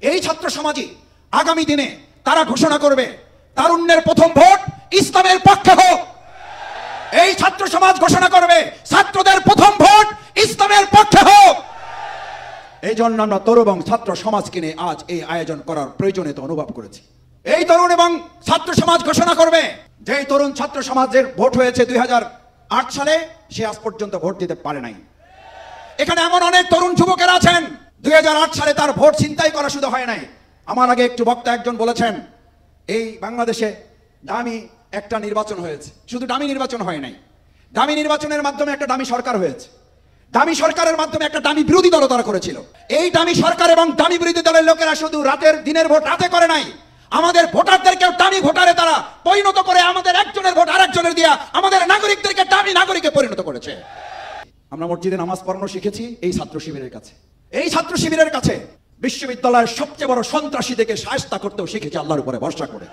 এই ছাত্র সমাজই আগামী দিনে তারা ঘোষণা করবে তারুণ্যের প্রথম ভোট ইসলামের পক্ষে হোক। এই ছাত্র সমাজ ঘোষণা করবে ছাত্রদের প্রথম ভোট ইসলামের পক্ষে হোক। এই জন্য আমরা তরুণ এবং ছাত্র সমাজকে নিয়ে আজ এই আয়োজন করার প্রয়োজনীয়তা অনুভব করেছি। এই তরুণ এবং ছাত্র সমাজ ঘোষণা করবে যে তরুণ ছাত্র সমাজের ভোট হয়েছে 2008 সালে, সে আজ পর্যন্ত ভোট দিতে পারে নাই। এখানে এমন অনেক তরুণ যুবকেরা আছেন 2008 সালে তার ভোট ছিনতাই করা শুধু হয় নাই। আমার আগে একটু বক্তা একজন বলেছেন এই বাংলাদেশে দামি একটা নির্বাচন হয়েছে, শুধু দামি নির্বাচন হয় নাই, দামি নির্বাচনের মাধ্যমে একটা দামি সরকার হয়েছে, দামি সরকারের মাধ্যমে একটা দামি বিরোধী দল তারা করেছিল। এই দামি সরকার এবং দামি বিরোধী দলের লোকেরা শুধু রাতের দিনের ভোট রাতে করে নাই, আমাদের ভোটারদেরকে দামি ভোটারে তারা পরিণত করে আমাদের একজনের ভোট আরেকজনের দিয়া আমাদের নাগরিকদেরকে দামি নাগরিকে পরিণত করেছে। আমরা মসজিদে নামাজ পড়ানো শিখেছি এই ছাত্র শিবিরের কাছে। এই ছাত্র শিবিরের কাছে বিশ্ববিদ্যালয়ের সবচেয়ে বড় সন্ত্রাসীদেরকে শায়েস্তা করতেও শিখেছি আল্লাহর উপরে ভরসা করে।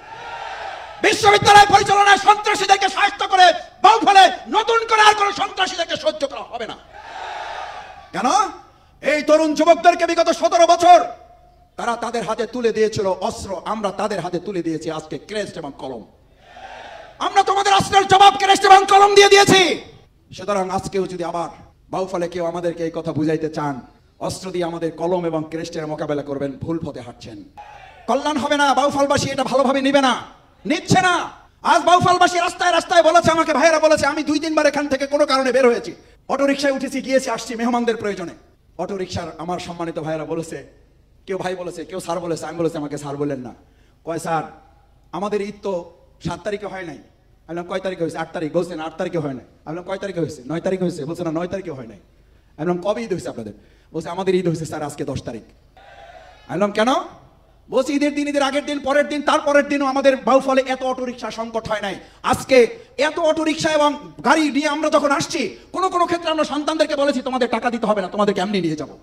বিশ্ববিদ্যালয় পরিচালনায় সন্ত্রাসীদেরকে শায়েস্তা করে বাউফলে নতুন করে আর কোন সন্ত্রাসীদেরকে সহ্য করা হবে না। কেন? এই তরুণ যুবকদেরকে বিগত 17 বছর তারা তাদের হাতে তুলে দিয়েছিল অস্ত্র, আমরা তাদের হাতে তুলে দিয়েছি আজকে ক্রেস্ট এবং কলম। আমরা তোমাদের অস্ত্রের জবাব ক্রেস্ট এবং কলম দিয়ে দিয়েছি। সুতরাং আজকেও যদি আবার বাউফলে কেউ আমাদেরকে এই কথা বুঝাইতে চান অস্ত্র দিয়ে আমাদের কলম এবং ক্রেস্টের মোকাবেলা করবেন, ভুল পথে হাঁটছেন, কল্যাণ হবে না। বাউফলবাসী এটা ভালোভাবে নিবে না, নিচ্ছে না। আজ বাউফলবাসী রাস্তায় রাস্তায় বলেছে, আমাকে ভাইয়েরা বলেছে, আমি 2-3 বার এখান থেকে কোনো কারণে বের হয়েছি, অটো রিক্সায় উঠেছি, গিয়েছি, আসছি মেহমানদের প্রয়োজনে। অটো রিক্সার আমার সম্মানিত ভাইয়েরা বলেছে, কেউ ভাই বলেছে, কেউ স্যার বলেছে, আমি বলেছি আমাকে স্যার বললেন না। কয় স্যার আমাদের ঈদ তো 7 তারিখে হয় নাই। আমি বললাম কয় তারিখে হয়েছে? 8 তারিখ। বলছেন 8 তারিখে হয় নাই। আমি বললাম কয় তারিখে হয়েছে? 9 তারিখে হয়েছে। বলছে না 9 তারিখে হয় নাই। আমি বললাম কবে ঈদ হয়েছে আপনাদের? বলছে আমাদের ঈদ হয়েছে স্যার আজকে 10 তারিখ। আমি বললাম কেন? বলছি ঈদের দিন, ঈদের আগের দিন, পরের দিন, তারপরের দিনও আমাদের বাউফলে এত অটো রিক্সা সংকট হয় নাই। আজকে এত অটো রিক্সা এবং গাড়ি নিয়ে আমরা যখন আসছি, কোনো কোনো ক্ষেত্রে আমরা সন্তানদেরকে বলেছি তোমাদের টাকা দিতে হবে না, তোমাদেরকে এমনি নিয়ে যাবো।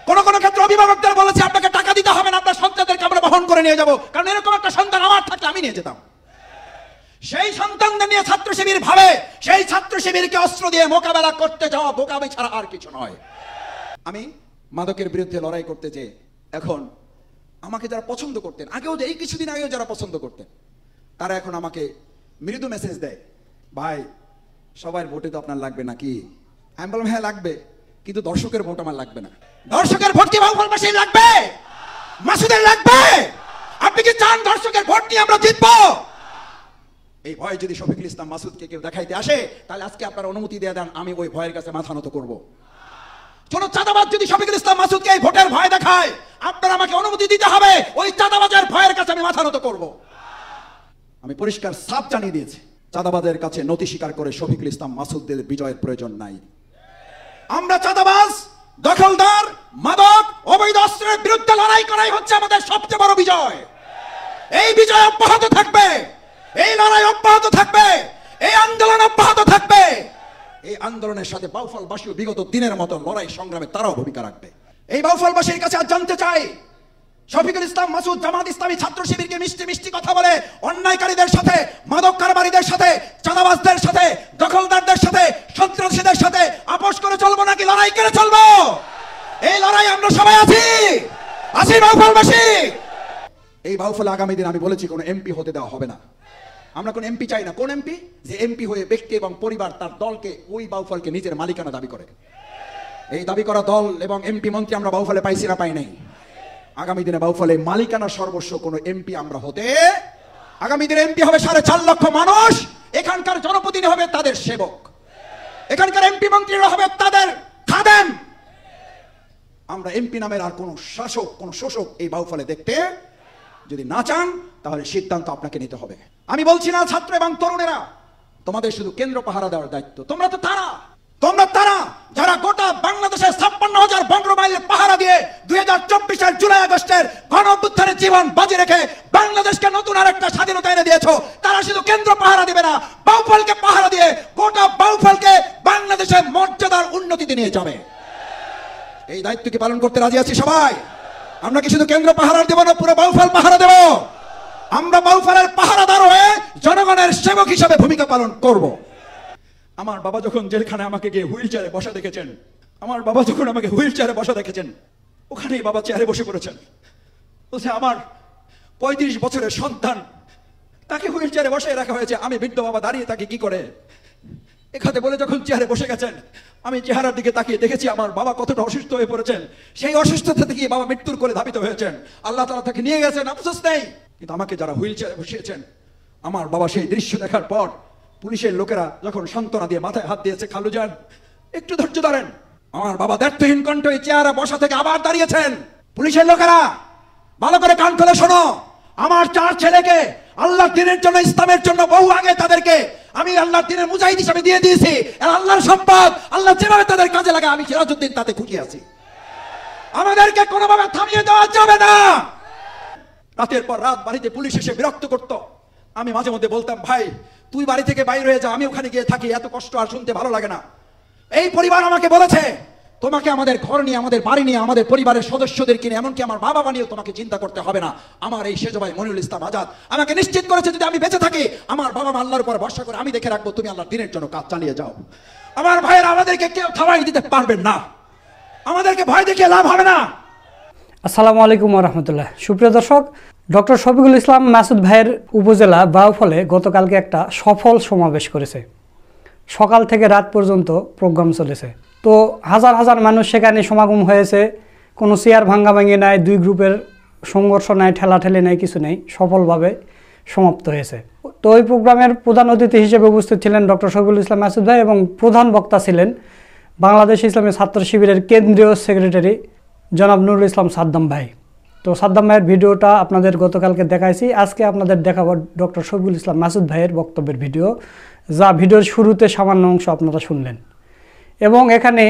কোনো কোনো ক্ষেত্রে অভিভাবকদের বলেছি আপনাকে টাকা দিতে হবে না, আপনার সন্তানদেরকে আমরা বহন করে নিয়ে যাবো, কারণ এরকম একটা সন্তান আমার থাকলে আমি নিয়ে যেতাম। সেই সন্তানদের নিয়ে ছাত্র শিবির ভাবে সেই ছাত্র শিবিরকে অস্ত্র দিয়ে মোকাবেলা করতে যাওয়া বোকামি ছাড়া আর কিছু নয়। আমি মাদকের বিরুদ্ধে লড়াই করতে যে এখন আমাকে যারা পছন্দ করতেন, আগেও এই কিছুদিন আগেও যারা পছন্দ করতেন, তারা এখন আমাকে মৃদু মেসেজ দেয়, ভাই সবার ভোটে তো আপনার লাগবে নাকি? আমি বললাম হ্যাঁ লাগবে, কিন্তু দর্শকের ভোট আমার লাগবে না। দর্শকের ভোট কি বাউফলবাসীর লাগবে? মাসুদের লাগবে? আপনি কি চান দর্শকের ভোট নিয়ে আমরা জিতবো? এই ভয় যদি শফিকুল ইসলাম মাসুদকে কেউ দেখাইতে আসে, তাহলে আজকে আপনারা অনুমতি দিয়ে দেন, আমি ওই ভয়ের কাছে মাথা নত করবো। ছোট চাঁদাবাজ যদি শফিকুল ইসলাম মাসুদকে এই ভোটের ভয় দেখায়, আপনারা আমাকে অনুমতি দিতে হবে, ওই চাঁদাবাজের ভয়ের কাছে আমি মাথা নত করব। আমি পরিষ্কার সাফ জানিয়ে দিয়েছি, চাঁদাবাজের কাছে নতি স্বীকার করে শফিকুল ইসলাম মাসুদদের বিজয়ের প্রয়োজন নাই। আমরা চাঁদাবাজ, দখলদার, মাদক, অবৈধ অস্ত্রের বিরুদ্ধে লড়াই করাই হচ্ছে আমাদের সবচেয়ে বড় বিজয়। এই বিজয় অব্যাহত থাকবে, এই লড়াই অব্যাহত থাকবে, এই আন্দোলন অব্যাহত থাকবে। এই আন্দোলনের সাথে বাউফলবাসী বিগত দিনের মতো লড়াই সংগ্রামে তারাও ভূমিকা রাখবে। এই বাউফলবাসীর কাছে আজ জানতে চাই, শফিকুল ইসলাম মাসুদ জামাত ইসলামী ছাত্র শিবিরকে মিষ্টি মিষ্টি কথা বলে অন্যায়কারীদের সাথে, মাদক কারবারীদের সাথে, চাঁদাবাজদের সাথে, দখলদারদের সাথে, সন্ত্রাসীদের সাথে আপোষ করে চলবো নাকি লড়াই করে চলবো? এই লড়াই আমরা সবাই আছি, আছি বাউফলবাসী। এই বাউফলে আগামী দিন আমি বলেছি কোনো এমপি হতে দেওয়া হবে না। আমরা কোন এমপি চাই না। কোন এমপি? যে এমপি হয়ে ব্যক্তি এবং পরিবার তার দলকে, ওই বাউফলকে নিজের মালিকানা দাবি করে। এই দাবি করা দল এবং এমপি মন্ত্রী আমরা বাউফলে পাইছি না পাই নাই? আগামী দিনে বাউফলে মালিকানা সর্বস্ব কোন এমপি আমরা হতে, আগামী দিনে এমপি হবে 4.5 লক্ষ মানুষ, এখানকার জনপ্রতিনিধি হবে তাদের সেবক, এখানকার এমপি মন্ত্রীরা হবে তাদের খাদেম। আমরা এমপি নামের আর কোন শাসক, কোন শোষক এই বাউফলে দেখতে যদি না চান, তাহলে সিদ্ধান্ত আপনাকে নিতে হবে। আমি বলছি না ছাত্র এবং তরুণেরা তোমাদের শুধু কেন্দ্র পাহারা দেওয়ার দায়িত্ব, তোমরা তারা যারা গোটা বাংলাদেশের 56,000 বর্গ মাইলের পাহারা দিয়ে 2024-এর জুলাই আগস্টের গণ অভ্যুত্থানের জীবন বাজি রেখে বাংলাদেশকে নতুন আরেকটা স্বাধীনতা এনে দিয়েছো। তারা শুধু কেন্দ্র পাহারা দিবে না, বাউফলকে পাহারা দিয়ে গোটা বাউফলকে বাংলাদেশের মর্যাদার উন্নতিতে নিয়ে যাবে। এই দায়িত্ব কি পালন করতে রাজি আছি সবাই? আমরা কি শুধু কেন্দ্র পাহারা দেব না, পুরো বাউফল পাহারা দেব? আমরা বাউফলের পাহারাদার হয়ে জনগণের সেবক হিসাবে ভূমিকা পালন করব। আমার বাবা যখন জেলখানে আমাকে গিয়ে হুইল চেয়ারে বসা দেখেছেন, ওখানেই বাবা চেয়ারে বসে পড়েছেন। বলছে আমার 35 বছরের সন্তান, তাকে হুইল চেয়ারে বসে রাখা হয়েছে, আমি বৃদ্ধ বাবা দাঁড়িয়ে তাকে কি করে। এখানে বলে যখন চেয়ারে বসে গেছেন, আমি চেহারার দিকে তাকিয়ে দেখেছি আমার বাবা কতটা অসুস্থ হয়ে পড়েছেন। সেই অসুস্থতা থেকে বাবা মৃত্যুর করে ধাবিত হয়েছেন, আল্লাহ তাআলা তাকে নিয়ে গেছেন, আফসোস নেই। কিন্তু আমাকে যারা হুইল চেয়ারে বসিয়েছেন, আমার বাবা সেই দৃশ্য দেখার পর পুলিশের লোকেরা যখন সান্ত্বনা দিয়ে মাথায় হাত দিয়েছে, খালু যান একটু ধৈর্য ধরেন, আমার বাবা দ্ব্যর্থহীন কণ্ঠ এই চেয়ারে বসা থেকে আবার দাঁড়িয়েছেন। পুলিশের লোকেরা ভালো করে কান খুলে শোনো, আমার 4 ছেলেকে আল্লাহর দ্বীনের জন্য, ইসলামের জন্য বহু আগে তাদেরকে আমি আল্লাহর দ্বীনের মুজাহিদ হিসেবে দিয়ে দিয়েছি। আর আল্লাহর সম্পদ আল্লাহ যেভাবে তাদের কাজে লাগে, আমি সিরাজউদ্দিন তাতে খুশি আছি। আমাদেরকে কোনোভাবে থামিয়ে দেওয়া যাবে না। রাতের পর রাত বাড়িতে পুলিশ এসে বিরক্ত করত। আমি মাঝে মধ্যে বলতাম, ভাই তুই বাড়ি থেকে বাইরে হয়ে যা, আমি ওখানে গিয়ে থাকি, এত কষ্ট আর শুনতে ভালো লাগে না। এই পরিবার আমাকে বলেছে, তোমাকে আমাদের ঘর নিয়ে, আমাদের বাড়ি নিয়ে, আমাদের পরিবারের সদস্যদের কিনে, এমনকি আমার বাবা বানিয়েও তোমাকে চিন্তা করতে হবে না। আমার এই সেজ ভাই মনিরুল ইসলাম আজাদ আমাকে নিশ্চিত করেছে, যদি আমি বেঁচে থাকি, আমার বাবা মা আল্লাহর উপর ভরসা করে আমি দেখে রাখবো, তুমি আল্লাহর দ্বীনের জন্য কাজ চালিয়ে যাও। আমার ভাইয়েরা, আমাদেরকে কেউ থামাই দিতে পারবেন না, আমাদেরকে ভয় দেখিয়ে লাভ হবে না। আসসালামু আলাইকুম ওয়া রাহমাতুল্লাহ। সুপ্রিয় দর্শক, ডক্টর শফিকুল ইসলাম মাসুদ ভাইয়ের উপজেলা বাউফলে গতকালকে একটা সফল সমাবেশ করেছে। সকাল থেকে রাত পর্যন্ত প্রোগ্রাম চলেছে। তো হাজার হাজার মানুষ সেখানে সমাগম হয়েছে। কোনো চেয়ার ভাঙ্গাভাঙ্গি নাই, দুই গ্রুপের সংঘর্ষ নাই, ঠেলাঠেলি নাই, কিছু নেই, সফলভাবে সমাপ্ত হয়েছে। তো ওই প্রোগ্রামের প্রধান অতিথি হিসেবে উপস্থিত ছিলেন ডক্টর শফিকুল ইসলাম মাসুদ ভাই এবং প্রধান বক্তা ছিলেন বাংলাদেশ ইসলামী ছাত্র শিবিরের কেন্দ্রীয় সেক্রেটারি জনাব নুরুল ইসলাম সাদ্দাম ভাই। তো সাদ্দাম ভাইয়ের ভিডিওটা আপনাদের গতকালকে দেখাইছি, আজকে আপনাদের দেখাবো ডক্টর শফিকুল ইসলাম মাসুদ ভাইয়ের বক্তব্যের ভিডিও, যা ভিডিওর শুরুতে সামান্য অংশ আপনারা শুনলেন। এবং এখানে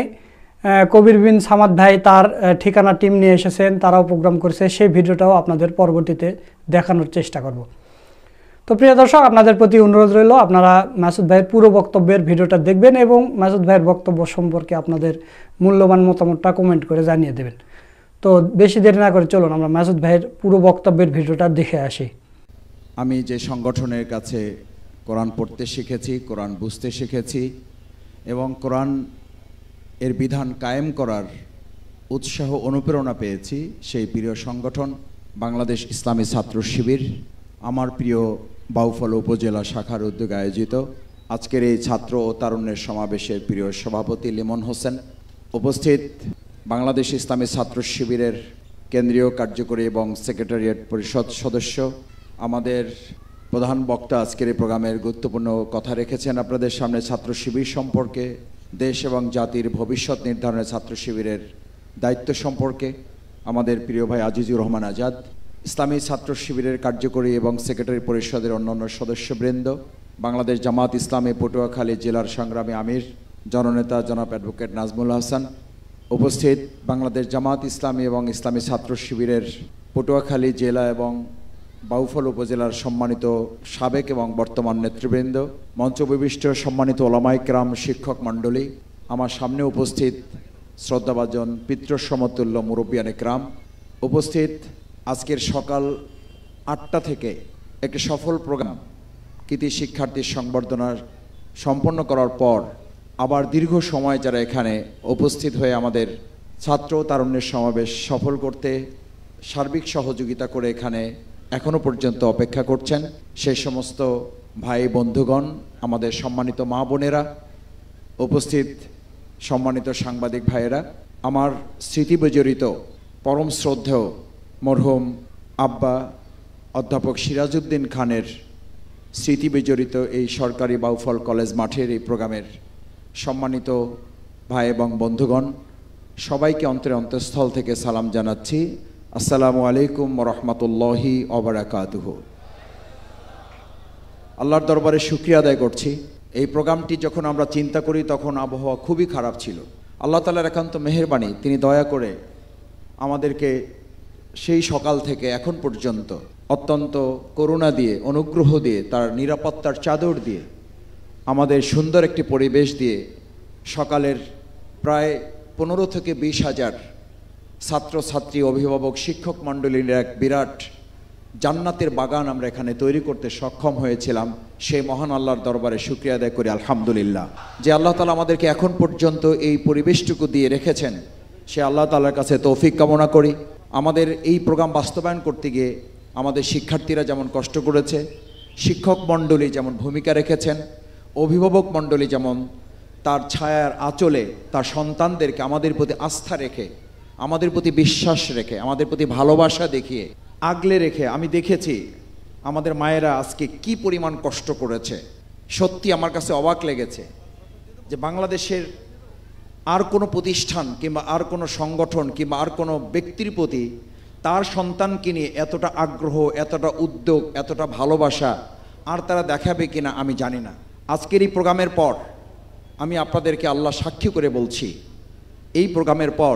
কবির বিন সামাদ ভাই তার ঠিকানা টিম নিয়ে এসেছেন, তারাও প্রোগ্রাম করেছে, সেই ভিডিওটাও আপনাদের পরবর্তীতে দেখানোর চেষ্টা করব। তো প্রিয় দর্শক, আপনাদের প্রতি অনুরোধ রইল, আপনারা মাসুদ ভাইয়ের পুরো বক্তব্যের ভিডিওটা দেখবেন এবং মাসুদ ভাইয়ের বক্তব্য সম্পর্কে আপনাদের মূল্যবান মতামতটা কমেন্ট করে জানিয়ে দেবেন। তো বেশি দেরি না করে চলুন আমরা মাসুদ ভাইয়ের পুরো বক্তব্যের ভিডিওটা দেখে আসি। আমি যে সংগঠনের কাছে কোরআন পড়তে শিখেছি, কোরআন বুঝতে শিখেছি এবং কোরআন এর বিধান কায়েম করার উৎসাহ অনুপ্রেরণা পেয়েছি, সেই প্রিয় সংগঠন বাংলাদেশ ইসলামী ছাত্র শিবির, আমার প্রিয় বাউফল উপজেলা শাখার উদ্যোগে আয়োজিত আজকের এই ছাত্র ও তারুণ্যের সমাবেশের প্রিয় সভাপতি লিমন হোসেন, উপস্থিত বাংলাদেশ ইসলামী ছাত্র শিবিরের কেন্দ্রীয় কার্যকরী এবং সেক্রেটারিয়েট পরিষদ সদস্য, আমাদের প্রধান বক্তা আজকের এই প্রোগ্রামের গুরুত্বপূর্ণ কথা রেখেছেন আপনাদের সামনে ছাত্র শিবির সম্পর্কে, দেশ এবং জাতির ভবিষ্যৎ নির্ধারণে ছাত্র শিবিরের দায়িত্ব সম্পর্কে, আমাদের প্রিয় ভাই আজিজুর রহমান আজাদ, ইসলামী ছাত্র শিবিরের কার্যকরী এবং সেক্রেটারি পরিষদের অন্যান্য সদস্যবৃন্দ, বাংলাদেশ জামাত ইসলামী পটুয়াখালী জেলার সংগ্রামী আমির জননেতা জনাব অ্যাডভোকেট নাজমুল হাসান, উপস্থিত বাংলাদেশ জামাত ইসলামী এবং ইসলামী ছাত্র শিবিরের পটুয়াখালী জেলা এবং বাউফল উপজেলার সম্মানিত সাবেক এবং বর্তমান নেতৃবৃন্দ, মঞ্চবিশিষ্ট সম্মানিত ওলামায়ে কেরাম, শিক্ষক মণ্ডলী, আমার সামনে উপস্থিত শ্রদ্ধাভাজন পিতৃসমতুল্য মুরব্বিয়ানে কেরাম, উপস্থিত আজকের সকাল 8টা থেকে একটি সফল প্রোগ্রাম কৃতি শিক্ষার্থীর সংবর্ধনা সম্পন্ন করার পর আবার দীর্ঘ সময় যারা এখানে উপস্থিত হয়ে আমাদের ছাত্র তারুণ্যের সমাবেশ সফল করতে সার্বিক সহযোগিতা করে এখানে এখনো পর্যন্ত অপেক্ষা করছেন, সেই সমস্ত ভাই বন্ধুগণ, আমাদের সম্মানিত মা বোনেরা, উপস্থিত সম্মানিত সাংবাদিক ভাইয়েরা, আমার স্মৃতিবিজড়িত পরম শ্রদ্ধেয় মরহুম আব্বা অধ্যাপক সিরাজউদ্দিন খানের স্মৃতিবিজড়িত এই সরকারি বাউফল কলেজ মাঠের এই প্রোগ্রামের সম্মানিত ভাই এবং বন্ধুগণ, সবাইকে অন্তঃস্থল থেকে সালাম জানাচ্ছি। আসসালামু আলাইকুম ওয়া রাহমাতুল্লাহি ওয়া বারাকাতুহু। আল্লাহর দরবারে শুকরিয়া আদায় করছি। এই প্রোগ্রামটি যখন আমরা চিন্তা করি তখন আবহাওয়া খুবই খারাপ ছিল। আল্লাহ তাআলার একান্ত মেহেরবানি, তিনি দয়া করে আমাদেরকে সেই সকাল থেকে এখন পর্যন্ত অত্যন্ত করুণা দিয়ে, অনুগ্রহ দিয়ে, তার নিরাপত্তার চাদর দিয়ে, আমাদের সুন্দর একটি পরিবেশ দিয়ে সকালের প্রায় 15 থেকে 20 হাজার ছাত্রছাত্রী, অভিভাবক, শিক্ষক মণ্ডলীর এক বিরাট জান্নাতের বাগান আমরা এখানে তৈরি করতে সক্ষম হয়েছিলাম। সেই মহান আল্লাহর দরবারে শুকরিয়া আদায় করি আলহামদুলিল্লাহ, যে আল্লাহ তাআলা আমাদেরকে এখন পর্যন্ত এই পরিবেশটুকু দিয়ে রেখেছেন। সে আল্লাহ তাআলার কাছে তৌফিক কামনা করি আমাদের এই প্রোগ্রাম বাস্তবায়ন করতে গিয়ে আমাদের শিক্ষার্থীরা যেমন কষ্ট করেছে, শিক্ষক মণ্ডলী যেমন ভূমিকা রেখেছেন, অভিভাবক মণ্ডলী যেমন তার ছায়ার আঁচলে তার সন্তানদেরকে আমাদের প্রতি আস্থা রেখে, আমাদের প্রতি বিশ্বাস রেখে, আমাদের প্রতি ভালোবাসা দেখিয়ে আগলে রেখে, আমি দেখেছি আমাদের মায়েরা আজকে কি পরিমাণ কষ্ট করেছে। সত্যি আমার কাছে অবাক লেগেছে যে বাংলাদেশের আর কোনো প্রতিষ্ঠান কিংবা আর কোনো সংগঠন কিংবা আর কোনো ব্যক্তির প্রতি তার সন্তানকে নিয়ে এতটা আগ্রহ, এতটা উদ্যোগ, এতটা ভালোবাসা আর তারা দেখাবে কিনা আমি জানি না। আজকের এই প্রোগ্রামের পর আমি আপনাদেরকে আল্লাহ সাক্ষী করে বলছি, এই প্রোগ্রামের পর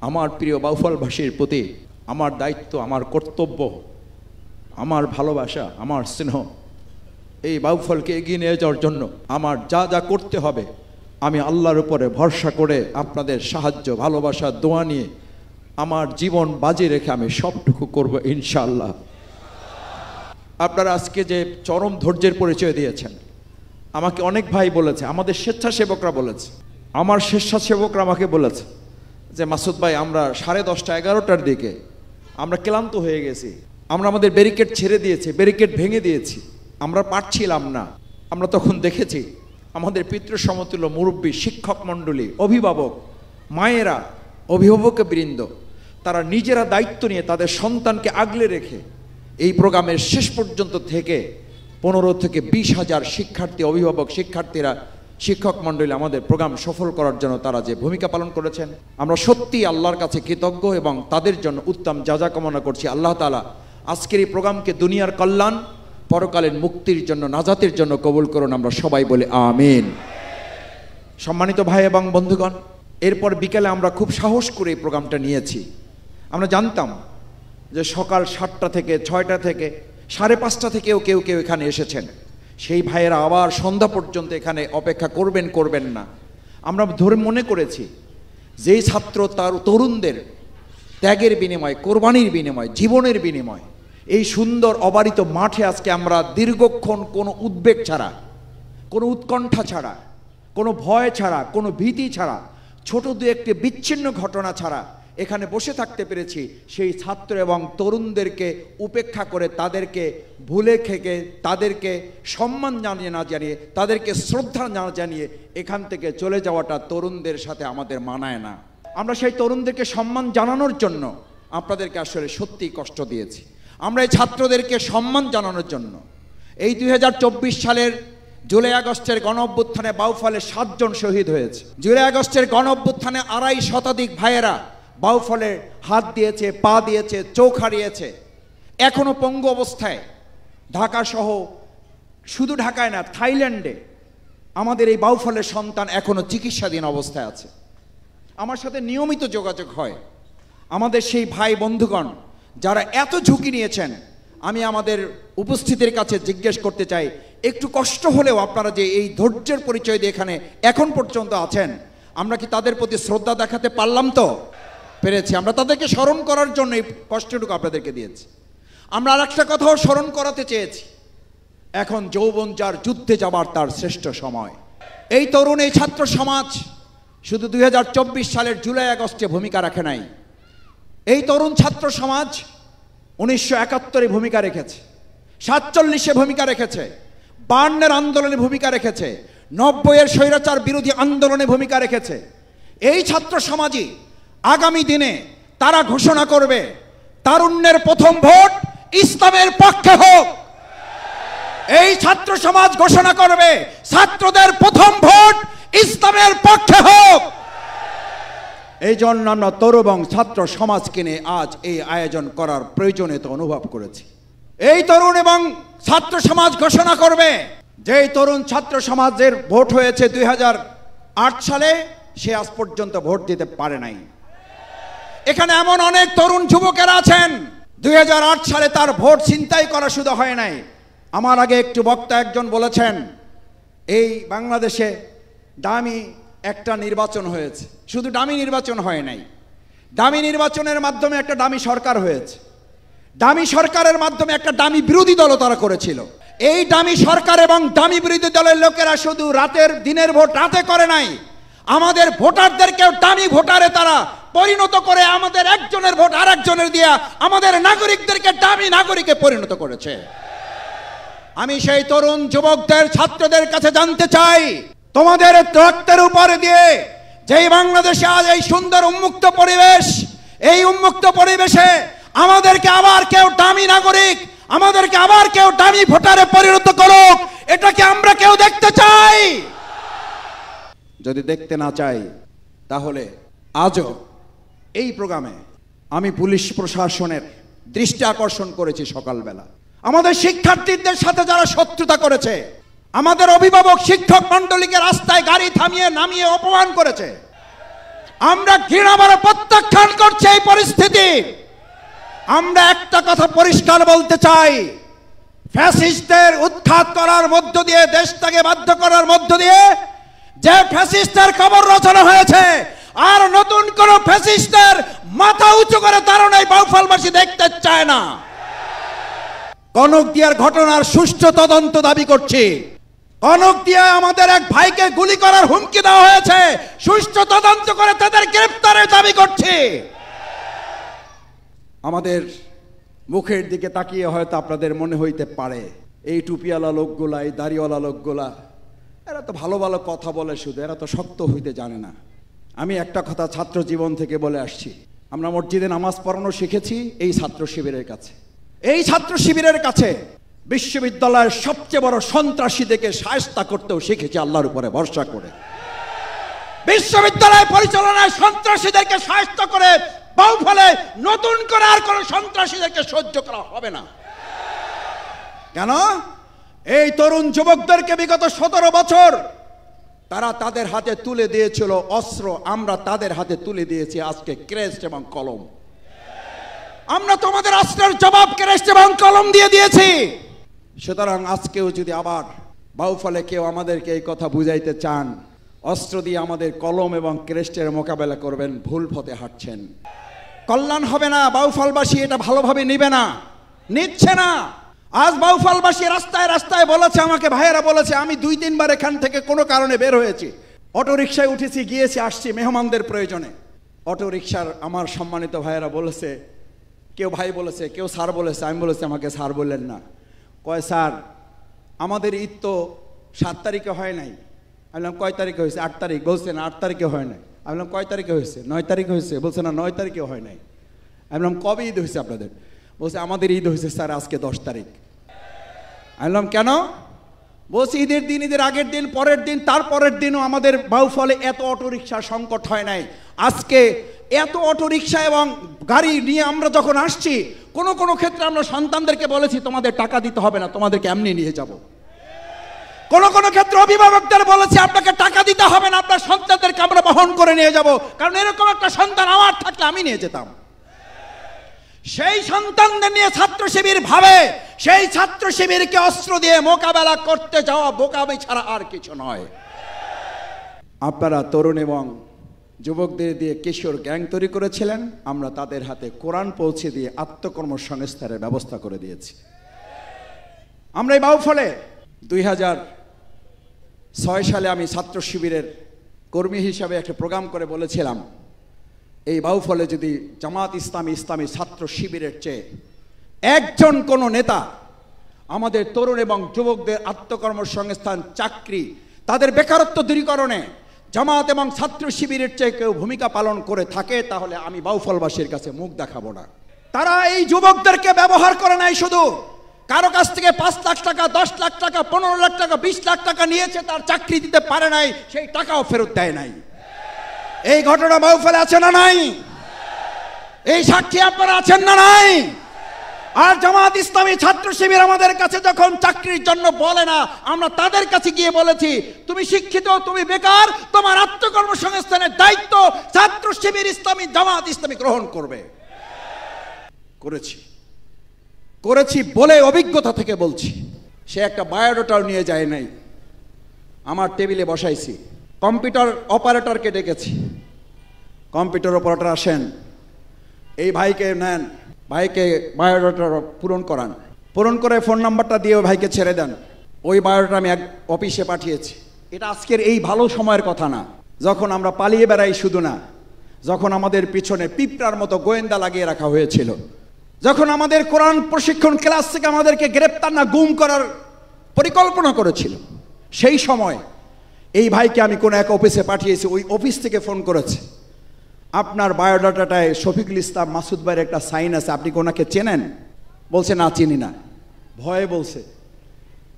আমার প্রিয় বাউফলবাসীর প্রতি আমার দায়িত্ব, আমার কর্তব্য, আমার ভালোবাসা, আমার স্নেহ, এই বাউফলকে এগিয়ে নিয়ে যাওয়ার জন্য আমার যা যা করতে হবে আমি আল্লাহর উপরে ভরসা করে আপনাদের সাহায্য, ভালোবাসা, দোয়া নিয়ে আমার জীবন বাজি রেখে আমি সবটুকু করব ইনশাআল্লাহ। আপনারা আজকে যে চরম ধৈর্যের পরিচয় দিয়েছেন, আমাকে অনেক ভাই বলেছে, আমাদের স্বেচ্ছাসেবকরা বলেছে, আমার স্বেচ্ছাসেবকরা আমাকে বলেছে যে মাসুদ ভাই আমরা 10:30 11টার দিকে আমরা ক্লান্ত হয়ে গেছি, আমরা আমাদের ব্যারিকেড ছেড়ে দিয়েছি, ব্যারিকেড ভেঙে দিয়েছি, আমরা পারছিলাম না। আমরা তখন দেখেছি আমাদের পিতৃ সমতুল্য মুরব্বী, শিক্ষক মণ্ডলী, অভিভাবক, মায়েরা, অভিভাবকবৃন্দ তারা নিজেরা দায়িত্ব নিয়ে তাদের সন্তানকে আগলে রেখে এই প্রোগ্রামের শেষ পর্যন্ত থেকে 15 থেকে 20,000 শিক্ষার্থী, অভিভাবক, শিক্ষার্থীরা, শিক্ষক মণ্ডলী আমাদের প্রোগ্রাম সফল করার জন্য তারা যে ভূমিকা পালন করেছেন, আমরা সত্যি আল্লাহর কাছে কৃতজ্ঞ এবং তাদের জন্য উত্তম যাজা কামনা করছি। আল্লাহ তাআলা আজকের এই প্রোগ্রামকে দুনিয়ার কল্যাণ, পরকালের মুক্তির জন্য, নাজাতের জন্য কবুল করুন, আমরা সবাই বলি আমিন। সম্মানিত ভাই এবং বন্ধুগণ, এরপর বিকেলে আমরা খুব সাহস করে এই প্রোগ্রামটা নিয়েছি। আমরা জানতাম যে সকাল 7টা থেকে 6টা থেকে 5:30 থেকেও কেউ কেউ এখানে এসেছেন, সেই ভাইয়েরা আবার সন্ধ্যা পর্যন্ত এখানে অপেক্ষা করবেন না। আমরা ধরে মনে করেছি যেই ছাত্র তার তরুণদের ত্যাগের বিনিময়, কোরবানির বিনিময়, জীবনের বিনিময় এই সুন্দর অবারিত মাঠে আজকে আমরা দীর্ঘক্ষণ কোনো উদ্বেগ ছাড়া, কোনো উৎকণ্ঠা ছাড়া, কোনো ভয় ছাড়া, কোনো ভীতি ছাড়া, ছোট দু একটি বিচ্ছিন্ন ঘটনা ছাড়া এখানে বসে থাকতে পেরেছি, সেই ছাত্র এবং তরুণদেরকে উপেক্ষা করে, তাদেরকে ভুলে খেকে, তাদেরকে সম্মান জানিয়ে না জানিয়ে, তাদেরকে শ্রদ্ধা না জানিয়ে এখান থেকে চলে যাওয়াটা তরুণদের সাথে আমাদের মানায় না। আমরা সেই তরুণদেরকে সম্মান জানানোর জন্য আপনাদেরকে আসলে সত্যিই কষ্ট দিয়েছি। আমরা এই ছাত্রদেরকে সম্মান জানানোর জন্য এই 2024 সালের জুলাই আগস্টের গণ অভ্যুত্থানে বাউফলে 7 জন শহীদ হয়েছে। জুলাই আগস্টের গণ অভ্যুত্থানে 250 শতাধিক ভাইয়েরা বাউফলে হাত দিয়েছে, পা দিয়েছে, চোখ হারিয়েছে, এখনো পঙ্গু অবস্থায়। ঢাকা সহ, শুধু ঢাকায় না, থাইল্যান্ডে আমাদের এই বাউফলের সন্তান এখনো চিকিৎসাধীন অবস্থায় আছে। আমার সাথে নিয়মিত যোগাযোগ হয়। আমাদের সেই ভাই বন্ধুগণ যারা এত ঝুঁকি নিয়েছেন, আমি আমাদের উপস্থিতির কাছে জিজ্ঞেস করতে চাই, একটু কষ্ট হলেও আপনারা যে এই ধৈর্যের পরিচয় দিয়ে এখানে এখন পর্যন্ত আছেন, আমরা কি তাদের প্রতি শ্রদ্ধা দেখাতে পারলাম? তো পেরেছি। আমরা তাদেরকে স্মরণ করার জন্য এই কষ্টটুকু আপনাদেরকে দিয়েছি। আমরা আর একটা কথাও স্মরণ করাতে চেয়েছি, এখন যৌবন যার, যুদ্ধে যাবার তার শ্রেষ্ঠ সময়। এই তরুণ, এই ছাত্র সমাজ শুধু 2024 সালের জুলাই আগস্টে ভূমিকা রাখে নাই, এই তরুণ ছাত্র সমাজ 1971-এ ভূমিকা রেখেছে, 47-এ ভূমিকা রেখেছে, 52-এর আন্দোলনে ভূমিকা রেখেছে, 90-এর স্বৈরাচার বিরোধী আন্দোলনে ভূমিকা রেখেছে। এই ছাত্র সমাজই আগামী দিনে তারা ঘোষণা করবে তারুণ্যের প্রথম ভোট ইসলামের পক্ষে হোক। এই ছাত্র সমাজ ঘোষণা করবে ছাত্রদের প্রথম ভোট ইসলামের পক্ষে হোক। এই জন্য আমরা তরুণ এবং ছাত্র সমাজকে নিয়ে আজ এই আয়োজন করার প্রয়োজনীয়তা অনুভব করেছি। এই তরুণ এবং ছাত্র সমাজ ঘোষণা করবে, যে তরুণ ছাত্র সমাজের ভোট হয়েছে 2008 সালে, সে আজ পর্যন্ত ভোট দিতে পারে নাই। এখানে এমন অনেক তরুণ যুবকেরা আছেন 2008 সালে তার ভোট ছিনতাই করা শুধু হয় নাই। আমার আগে একটু বক্তা একজন বলেছেন, এই বাংলাদেশে দামি একটা নির্বাচন হয়েছে, শুধু দামি নির্বাচন হয় নাই, দামি নির্বাচনের মাধ্যমে একটা দামি সরকার হয়েছে, দামি সরকারের মাধ্যমে একটা দামি বিরোধী দলও তারা করেছিল। এই দামি সরকার এবং দামি বিরোধী দলের লোকেরা শুধু দিনের ভোট রাতে করে নাই, আমাদের ভোটারদেরকেও দামি ভোটারে তারা পরিণত করে আমাদের একজনের ভোট আরেকজনের দিয়া আমাদের নাগরিকদেরকে দামি নাগরিকে পরিণত করেছে। আমি সেই তরুণ যুবকদের, ছাত্রদের কাছে জানতে চাই, তোমাদের রক্তের উপরে দিয়ে যেই বাংলাদেশে আজ এই সুন্দর উন্মুক্ত পরিবেশ, এই উন্মুক্ত পরিবেশে আমাদেরকে আবার কেউ দামি নাগরিক, আমাদেরকে আবার কেউ দামি ভোটারে পরিণত করুক, এটাকে আমরা কেউ দেখতে চাই? যদি দেখতে না চাই তাহলে আজও এই প্রোগ্রামে আমি পুলিশ প্রশাসনের দৃষ্টি আকর্ষণ করেছি। সকালবেলা আমাদের শিক্ষার্থীদের সাথে যারা শত্রুতা করেছে, আমাদের অভিভাবক শিক্ষক মণ্ডলীকে রাস্তায় গাড়ি থামিয়ে নামিয়ে অপমান করেছে, আমরা ঘৃণাভরে প্রত্যাখ্যান করছি এই পরিস্থিতি। আমরা একটা কথা পরিষ্কার বলতে চাই, ফ্যাসিস্টদের উৎখাত করার মধ্য দিয়ে, দেশটাকে বাধ্য করার মধ্য দিয়ে যে ফ্যাসিস্টের কবর রচনা হয়েছে, আর নতুন কোন ফ্যাসিস্টের মাথা উঁচু করে দাঁড়ানো এই বাউফলবাসী দেখতে চায় না। কনকদিয়ার ঘটনার সুষ্ঠু তদন্ত দাবি করছি। কনকদিয়ায় আমাদের এক ভাইকে গুলি করার হুমকি দেওয়া হয়েছে, সুষ্ঠু তদন্ত করে তাদের গ্রেফতারের দাবি করছি। আমাদের মুখের দিকে তাকিয়ে হয়তো আপনাদের মনে হইতে পারে, এই টুপিওয়ালা লোকগুলা, এই দাড়িওয়ালা লোকগুলা, এরা তো ভালো ভালো কথা বলে, শুধু এরা তো শক্ত হইতে জানে না। আমি একটা কথা ছাত্র জীবন থেকে বলে আসছি, আমরা মসজিদে নামাজ পড়ানো শিখেছি এই ছাত্র শিবিরের কাছে। এই ছাত্র শিবিরের কাছে বিশ্ববিদ্যালয়ের সবচেয়ে বড় সন্ত্রাসীদেরকে শায়েস্তা করতেও শিখেছি আল্লাহর উপরে ভরসা করে। বিশ্ববিদ্যালয় পরিচালনায় সন্ত্রাসীদেরকে শায়েস্তা করে বাউফলে নতুন করে আর কোন সন্ত্রাসীদেরকে সহ্য করা হবে না। কেন? এই তরুণ যুবকদেরকে বিগত 17 বছর তারা তাদের হাতে তুলে দিয়েছিল অস্ত্র, আমরা তাদের হাতে তুলে দিয়েছি আজকে ক্রেস্ট এবং কলম। আমরা তোমাদের অস্ত্রের জবাব ক্রেস্ট এবং কলম দিয়ে দিয়েছি। সুতরাং আজকেও যদি আবার বাউফলে কেউ আমাদেরকে এই কথা বুঝাইতে চান, অস্ত্র দিয়ে আমাদের কলম এবং ক্রেস্টের মোকাবেলা করবেন, ভুল পথে হাঁটছেন। কল্যাণ হবে না। বাউফলবাসী এটা ভালোভাবে নিবে না, নিচ্ছে না। আজ বাউফলবাসী রাস্তায় রাস্তায় বলেছে, আমাকে ভাইয়েরা বলেছে, আমি 2-3 বার এখান থেকে কোনো কারণে বের হয়েছি, অটো রিক্সায় উঠেছি, গিয়েছি, আসছি মেহমানদের প্রয়োজনে। অটো রিক্সার আমার সম্মানিত ভাইয়েরা বলেছে, কেউ ভাই বলেছে, কেউ স্যার বলেছে, আমি বলেছি আমাকে স্যার বললেন না। কয় স্যার আমাদের ঈদ তো 7 তারিখে হয় নাই। আমি বললাম কয় তারিখে হয়েছে? 8 তারিখ। বলছে না 8 তারিখে হয় নাই। আমি বললাম কয় তারিখে হয়েছে? 9 তারিখে হয়েছে। বলছে না 9 তারিখে হয় নাই। আমি বললাম কবে ঈদ হয়েছে আপনাদের? বলছে আমাদের ঈদ হয়েছে স্যার আজকে 10 তারিখ। আমি বললাম কেন? বলছি ঈদের দিন, ঈদের আগের দিন, পরের দিন, তারপরের দিনও আমাদের বাউফলে এত অটো রিক্সার সংকট হয় নাই। আজকে এত অটো রিক্সা এবং গাড়ি নিয়ে আমরা যখন আসছি, কোনো কোনো ক্ষেত্রে আমরা সন্তানদেরকে বলেছি তোমাদের টাকা দিতে হবে না, তোমাদেরকে এমনি নিয়ে যাব। কোনো কোনো ক্ষেত্রে অভিভাবকদের বলেছি আপনাকে টাকা দিতে হবে না, আপনার সন্তানদেরকে আমরা বহন করে নিয়ে যাব, কারণ এরকম একটা সন্তান আমার থাকলে আমি নিয়ে যেতাম। সেই সন্তানদের নিয়ে ছাত্র শিবির ভাবে, সেই ছাত্র শিবিরকে অস্ত্র দিয়ে মোকাবেলা করতে যাওয়া বোকামি ছাড়া আর কিছু নয়। আপনারা তরুণ এবং যুবকদের দিয়ে কিশোর গ্যাং তৈরি করেছিলেন, আমরা তাদের হাতে কোরআন পৌঁছে দিয়ে আত্মকর্মসংস্থানের ব্যবস্থা করে দিয়েছি। আমরা এই বাউফলে 2006 সালে আমি ছাত্র শিবিরের কর্মী হিসাবে একটা প্রোগ্রাম করে বলেছিলাম, এই বাউফলে যদি জামাত ইসলামী ছাত্র শিবিরের চেয়ে একজন কোন নেতা আমাদের তরুণ এবং যুবকদের আত্মকর্মসংস্থান, চাকরি, তাদের বেকারত্ব দূরীকরণে জামাত এবং ছাত্র শিবিরের চেয়ে কেউ ভূমিকা পালন করে থাকে, তাহলে আমি বাউফলবাসীর কাছে মুখ দেখাবো না। তারা এই যুবকদেরকে ব্যবহার করে নাই, শুধু কারো কাছ থেকে 5 লাখ টাকা, 10 লাখ টাকা, 15 লাখ টাকা, 20 লাখ টাকা নিয়েছে, তার চাকরি দিতে পারে নাই, সেই টাকাও ফেরত দেয় নাই। এই ঘটনা বাউফলে আছে না নাই? এই সাক্ষী আপনারা আছেন না নাই? আর জামাত ইসলামী ছাত্র শিবির আমাদের কাছে যখন চাকরির জন্য বলে না, আমরা তাদের কাছে গিয়ে বলেছি তুমি শিক্ষিত, তুমি বেকার, তোমার আত্মকর্মসংস্থানের দায়িত্ব ছাত্র শিবির ইসলামী জামাত ইসলামী গ্রহণ করবে। করেছি বলে অভিজ্ঞতা থেকে বলছি। সে একটা বায়োডাটাও নিয়ে যায় নাই, আমার টেবিলে বসাইছি। কম্পিউটার অপারেটরকে ডেকেছি, কম্পিউটার অপারেটর আসেন, এই ভাইকে নেন, ভাইকে বায়োডাটা পূরণ করান, পূরণ করে ফোন নাম্বারটা দিয়ে ভাইকে ছেড়ে দেন। ওই বায়োডাটা আমি এক অফিসে পাঠিয়েছি। এটা আজকের এই ভালো সময়ের কথা না, যখন আমরা পালিয়ে বেড়াই, শুধু না, যখন আমাদের পিছনে পিঁপড়ার মতো গোয়েন্দা লাগিয়ে রাখা হয়েছিল, যখন আমাদের কোরআন প্রশিক্ষণ ক্লাস থেকে আমাদেরকে গ্রেপ্তার না গুম করার পরিকল্পনা করেছিল, সেই সময় এই ভাইকে আমি কোনো এক অফিসে পাঠিয়েছি, ওই অফিস থেকে ফোন করেছে, আপনার বায়োডাটাটায় শফিকুল ইসলাম মাসুদ ভাইয়ের একটা সাইন আছে, আপনি কি ওনাকে চেনেন? বলছে না চিনি না। ভয়ে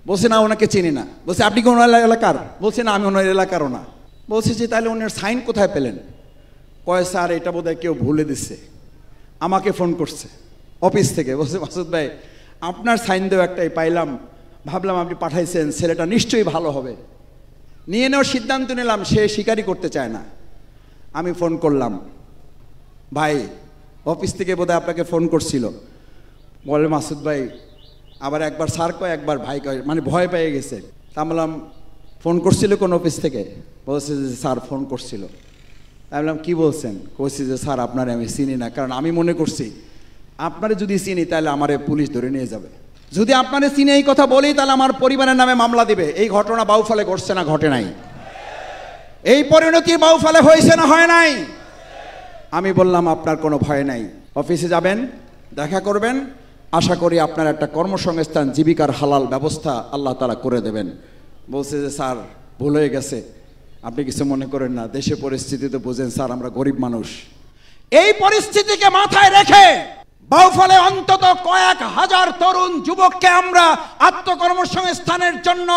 বলছে না ওনাকে চিনি না। বলছে আপনি কি ওনার এলাকার? বলছে না আমি ওনার এলাকারও না। বলছে যে তাহলে ওনার সাইন কোথায় পেলেন? কয় স্যার এটা বোধহয় কেউ ভুলে দিচ্ছে, আমাকে ফোন করছে অফিস থেকে। বলছে মাসুদ ভাই আপনার সাইন দেওয়া একটাই পাইলাম, ভাবলাম আপনি পাঠাইছেন, ছেলেটা নিশ্চয়ই ভালো হবে, নিয়ে নেওয়ার সিদ্ধান্ত নিলাম। সে স্বীকারই করতে চায় না। আমি ফোন করলাম, ভাই অফিস থেকে বোধহয় আপনাকে ফোন করছিল। বলে মাসুদ ভাই, আবার একবার স্যার কয় একবার ভাই কয়, মানে ভয় পেয়ে গেছে। তা বললাম ফোন করছিল কোন অফিস থেকে? বলছে যে স্যার ফোন করছিল। আমি বললাম কী বলছেন? বলছি যে স্যার আপনারে আমি চিনি না, কারণ আমি মনে করছি আপনারে যদি চিনি তাহলে আমারে পুলিশ ধরে নিয়ে যাবে, যদি আপনারে চিনি এই কথা বলি তাহলে আমার পরিবারের নামে মামলা দিবে। এই ঘটনা বাউফলে ঘটছে না ঘটে নাই? এই পরিণতি বাউফলে হয়েছে না হয় নাই? আমি বললাম আপনার কোনো ভয় নাই, অফিসে যাবেন, দেখা করবেন, আশা করি আপনার একটা কর্মসংস্থান জীবিকার হালাল ব্যবস্থা আল্লাহ তাআলা করে দেবেন। বলছে যে স্যার ভুল হয়ে গেছে, আপনি কিছু মনে করেন না, দেশে পরিস্থিতি তো বোঝেন স্যার, আমরা গরিব মানুষ। এই পরিস্থিতিকে মাথায় রেখে বাউফলে অন্তত কয়েক হাজার তরুণ যুবককে আমরা আত্মকর্মসংস্থানের জন্য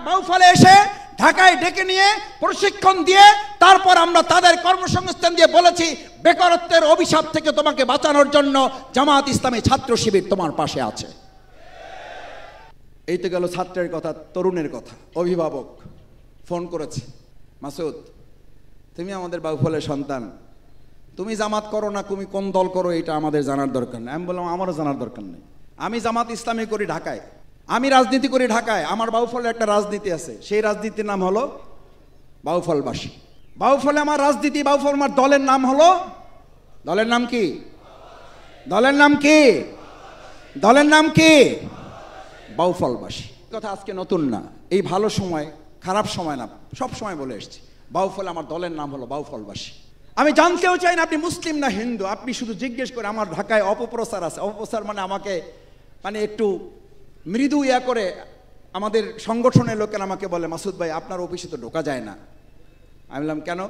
বাউফলে এসে ঢাকায় ডেকে নিয়ে প্রশিক্ষণ দিয়ে তারপর আমরা তাদের কর্মসংস্থান দিয়ে বলেছি বেকারত্বের অভিশাপ থেকে তোমাকে বাঁচানোর জন্য জামাত ইসলামী ছাত্র শিবির তোমার পাশে আছে। এই তো গেল ছাত্রের কথা, তরুণের কথা। অভিভাবক ফোন করেছে, মাসুদ তুমি আমাদের বাউফলের সন্তান, তুমি জামাত করো না, তুমি কোন দল করো এটা আমাদের জানার দরকার নেই। আমি বললাম আমারও জানার দরকার নেই, আমি জামাত ইসলামী করি ঢাকায়, আমি রাজনীতি করি ঢাকায়, আমার বাউফলের একটা রাজনীতি আছে, সেই রাজনীতির নাম হলো বাউফলবাসী। বাউফলে আমার রাজনীতি, বাউফল আমার দলের নাম হলো, দলের নাম কি? দলের নাম কি? দলের নাম কি? বাউফলবাসী। কথা আজকে নতুন না, এই ভালো সময় খারাপ সময় না, সব সময় বলে এসেছি, বাউফল আমার দলের নাম হলো বাউফলবাসী। আমি জানতেও চাই না আপনি মুসলিম না হিন্দু, আপনি শুধু জিজ্ঞেস করে। আমার ঢাকায় অপপ্রচার আছে, অপপ্রচার মানে আমাকে একটু মৃদু ইয়া করে আমাদের সংগঠনের লোকেরা আমাকে বলে মাসুদ ভাই আপনার অফিসে তো ঢোকা যায় না। আমি বললাম কেন?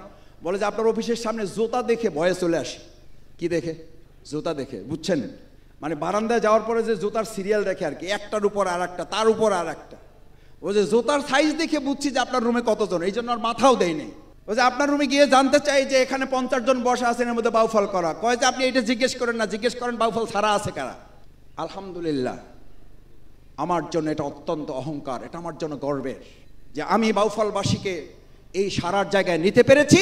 বলে যে আপনার অফিসের সামনে জুতা দেখে ভয়ে চলে আসে। কি দেখে? জুতা দেখে, বুঝছেন? মানে বারান্দায় যাওয়ার পরে যে জুতার সিরিয়াল দেখে আর কি, একটার উপর আর একটা, তার উপর আর একটা। ও যে জুতার সাইজ দেখে বুঝছি যে আপনার রুমে কতজন, এই জন্য আর মাথাও দেয় নেই। ও যে আপনার রুমে গিয়ে জানতে চাই যে এখানে 50 জন বসা আছেন, এর মধ্যে বাউফল করা। কয় যে আপনি এটা জিজ্ঞেস করেন না, জিজ্ঞেস করেন বাউফল ছাড়া আছে কারা। আলহামদুলিল্লাহ, আমার জন্য এটা অত্যন্ত অহংকার, এটা আমার জন্য গর্বের যে আমি বাউফলবাসীকে এই সারার জায়গায় নিতে পেরেছি।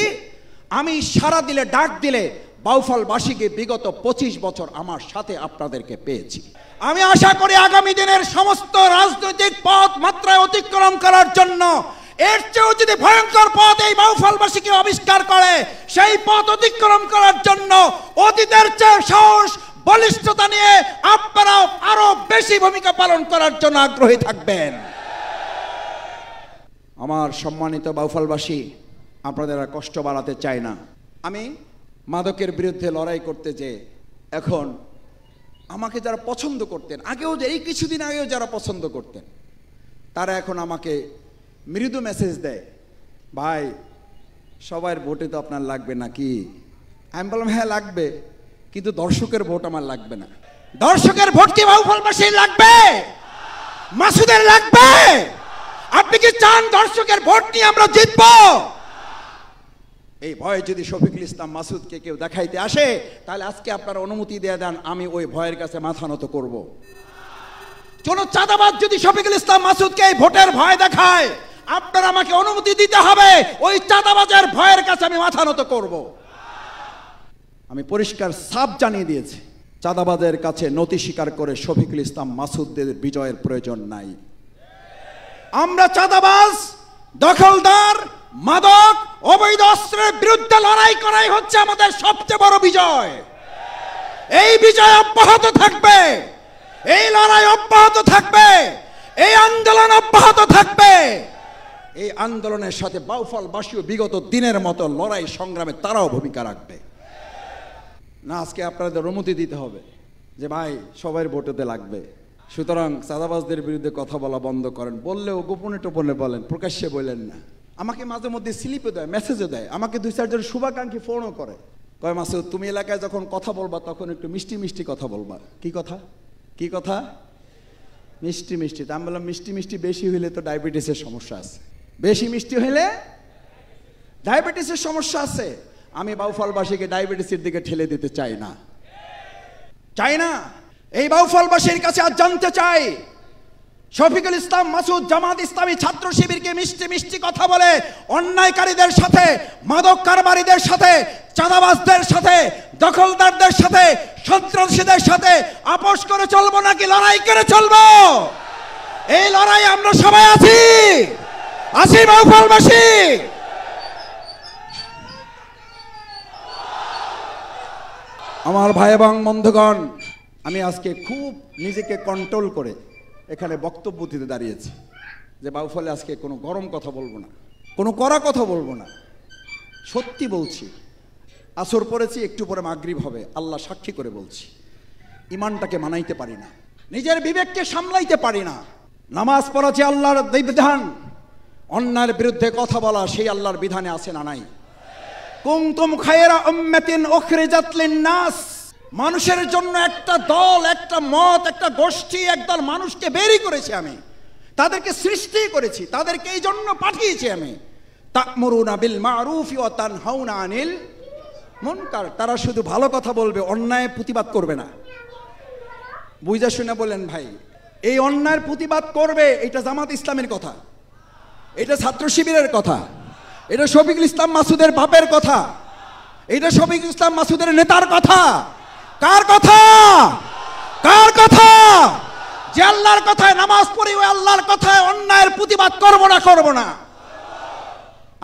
আমি সারা দিলে, ডাক দিলে বাউফলবাসীকে বিগত 25 বছর আমার সাথে আপনাদেরকে পেয়েছি। আমি আশা করি আগামী দিনের সমস্ত রাজনৈতিক পথ মাত্রায় অতিক্রম করার জন্য এর চেয়েও যদি ভয়ঙ্কর পথ এই বাউফলবাসীকে আবিষ্কার করে, সেই পথ অতিক্রম করার জন্য অতীতের চেয়ে সাহস, বলিষ্ঠতা নিয়ে আপনারাও আরো বেশি ভূমিকা পালন করার জন্য আগ্রহী থাকবেন। আমার সম্মানিত বাউফলবাসী, আপনাদের আর কষ্ট বাড়াতে চাই না। আমি মাদকের বিরুদ্ধে লড়াই করতে যে এখন আমাকে যারা পছন্দ করতেন, আগেও যে এই কিছুদিন আগেও যারা পছন্দ করতেন, তারা এখন আমাকে মৃদু মেসেজ দেয়, ভাই সবার ভোটে তো আপনার লাগবে নাকি? আমি বললাম হ্যাঁ লাগবে, কিন্তু দর্শকের ভোট আমার লাগবে না। দর্শকের ভোট কি বাউফলবাসীর লাগবে? মাসুদের লাগবে? আপনি কি চান দর্শকের ভোট নিয়ে আমরা জিতব? এই ভয় যদি শফিকুল ইসলাম মাসুদকে কেউ দেখাইতে আসে, তাহলে আজকে আপনারা অনুমতি দিয়ে দেন, আমি ওই ভয়ের কাছে মাথা নত করব। কোন চাঁদাবাজ যদি শফিকুল ইসলাম মাসুদকে এই ভোটের ভয় দেখায়, আপনারা আমাকে অনুমতি দিতে হবে, ওই চাঁদাবাজের ভয়ের কাছে আমি মাথা নত করব। আমি পরিষ্কার সাফ জানিয়ে দিয়েছি, চাঁদাবাজের কাছে নতি স্বীকার করে শফিকুল ইসলাম মাসুদদের বিজয়ের প্রয়োজন নাই। আমরা চাঁদাবাজ, দখলদার, মাদক, অবৈধ অস্ত্রের বিরুদ্ধে লড়াই করাই হচ্ছে আমাদের সবচেয়ে বড় বিজয়। এই বিজয় অব্যাহত থাকবে, এই লড়াই অব্যাহত থাকবে, এই আন্দোলন অব্যাহত থাকবে। এই আন্দোলনের সাথে বাউফলবাসীও বিগত দিনের মতো লড়াই সংগ্রামে তারাও ভূমিকা রাখবে না। আজকে আপনাদের অনুমতি দিতে হবে যে ভাই সবাই ভোটেতে লাগবে, সুতরাং চাঁদাবাজদের বিরুদ্ধে কথা বলা বন্ধ করেন। বললেও গোপনে টোপনে বলেন, প্রকাশ্যে বললেন না। আমাকে মাঝে মধ্যে স্লিপও দেয়, মেসেজও দেয়, আমাকে 2-4 জন শুভাকাঙ্ক্ষী ফোনও করে, কয় মাসুদ তুমি এলাকায় যখন কথা বলবা তখন একটু মিষ্টি মিষ্টি কথা বলবা। কি কথা? কি কথা? মিষ্টি মিষ্টি। তা আমি বললাম মিষ্টি মিষ্টি বেশি হইলে তো ডায়াবেটিসের সমস্যা আছে, বেশি মিষ্টি হইলে ডায়াবেটিসের সমস্যা আছে। আমি বাউফলবাসীকে ডায়াবেটিসের দিকে ঠেলে দিতে চাই না, চাই না। এই বাউফলবাসীর কাছে আজ জানতে চাই, শফিকুল ইসলাম মাসুদ জামাত ইসলামী ছাত্র শিবিরকে মিষ্টি মিষ্টি কথা বলে অন্যায়কারীদের সাথে, মাদক কারবারিদের সাথে, চাঁদাবাজদের সাথে, দখলদারদের সাথে, সন্ত্রাসীদের সাথে আপোষ করে চলবো নাকি লড়াই করে চলবো? এই লড়াই আমরা সবাই আছি, আছি বাউফলবাসী। আমার ভাই এবং বন্ধুগণ, আমি আজকে খুব নিজেকে কন্ট্রোল করে এখানে বক্তব্য দিতে দাঁড়িয়েছি যে বাউফলে আজকে কোনো গরম কথা বলবো না, কোনো কড়া কথা বলবো না। সত্যি বলছি, আসর পড়েছি, একটু পরে মাগরিব হবে, আল্লাহ সাক্ষী করে বলছি, ইমানটাকে মানাইতে পারি না, নিজের বিবেককে সামলাইতে পারি না। নামাজ পড়া যে আল্লাহর বিধান, অন্যায়ের বিরুদ্ধে কথা বলা সেই আল্লাহর বিধানে আছে না নাই? কুনতুম খায়রা উম্মাতিন উখরিজাত লিন-নাস, মানুষের জন্য একটা দল, একটা মত, একটা গোষ্ঠী, একদল মানুষকে বেরই করেছি আমি, তাদেরকে সৃষ্টি করেছি, তাদেরকে এই জন্য পাঠিয়েছি আমি। তা'মুরুনা বিল মা'রুফি ওয়া তানহাউনা আনিল মুনকার, তারা শুধু ভালো কথা বলবে, অন্যায় প্রতিবাদ করবে না। বুঝা শুনে বলেন ভাই, এই অন্যায়ের প্রতিবাদ করবে, এটা জামাত ইসলামের কথা, এটা ছাত্র শিবিরের কথা, এটা শফিকুল ইসলাম মাসুদের বাপের কথা, এটা শফিকুল ইসলাম মাসুদের নেতার কথা। কার কথা? কার কথা? যে আল্লাহর কথায় নামাজ পড়ি, ওই আল্লাহর কথায় অন্যায়ের প্রতিবাদ করবো না, করবো না।